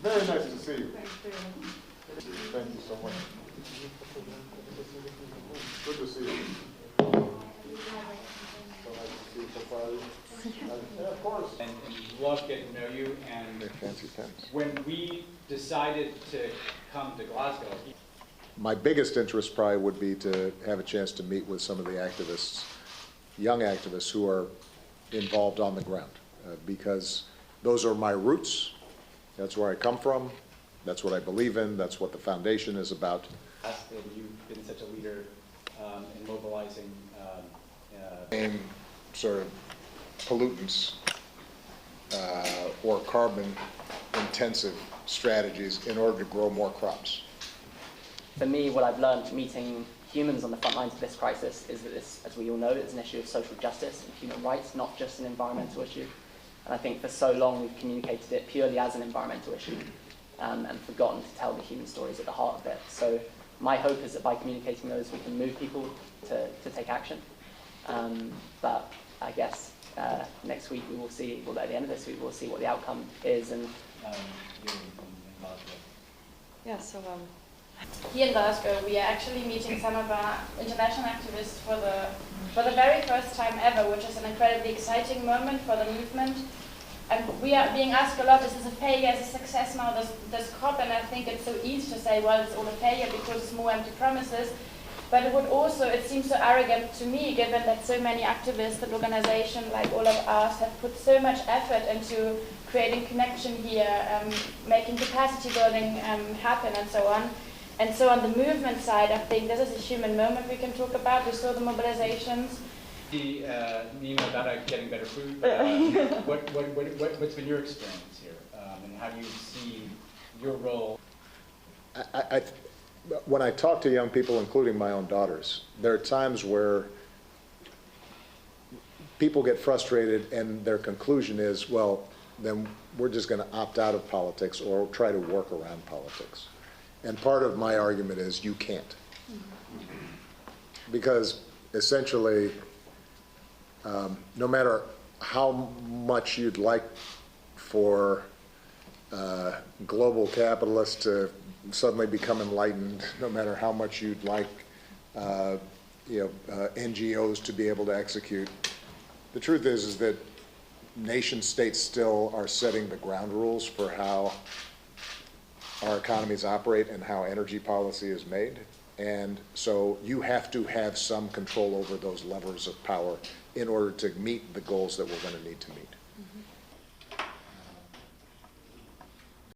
Very nice to see you. Thank you so much. Good to see you. So nice to see you so far. Yeah, of course. And love getting to know you. And Fancy pens. when we decided to come to Glasgow, My biggest interest probably would be to have a chance to meet with some of the activists, young activists who are involved on the ground, because those are my roots. That's where I come from. That's what I believe in. That's what the foundation is about. and you've been such a leader in mobilizing. Same sort of pollutants or carbon-intensive strategies in order to grow more crops. For me, what I've learned meeting humans on the front lines of this crisis is that this, as we all know, is an issue of social justice and human rights, not just an environmental issue. And I think for so long we've communicated it purely as an environmental issue and forgotten to tell the human stories at the heart of it. So my hope is that by communicating those, we can move people to take action. But I guess next week we will see, well, at the end of this week, we'll see what the outcome is. And Yeah, so here in Glasgow, we are actually meeting some of our international activists for the very first time ever, which is an incredibly exciting moment for the movement. And we are being asked a lot, is this a failure, is this a success now, this COP? And I think it's so easy to say, well, it's all a failure because it's more empty promises. But it would also, it seems so arrogant to me, given that so many activists and organizations like all of us have put so much effort into creating connection here, making capacity building happen and so on. And so on the movement side, I think this is a human moment we can talk about. We saw the mobilizations. Nima, about getting better food. What's been your experience here, and how do you see your role? When I talk to young people, including my own daughters, there are times where people get frustrated and their conclusion is, well, then we're just going to opt out of politics or try to work around politics. And part of my argument is you can't. Because essentially, no matter how much you'd like for global capitalists to suddenly become enlightened, no matter how much you'd like NGOs to be able to execute, the truth is that nation states still are setting the ground rules for how our economies operate and how energy policy is made. And so you have to have some control over those levers of power in order to meet the goals that we're going to need to meet. Mm-hmm.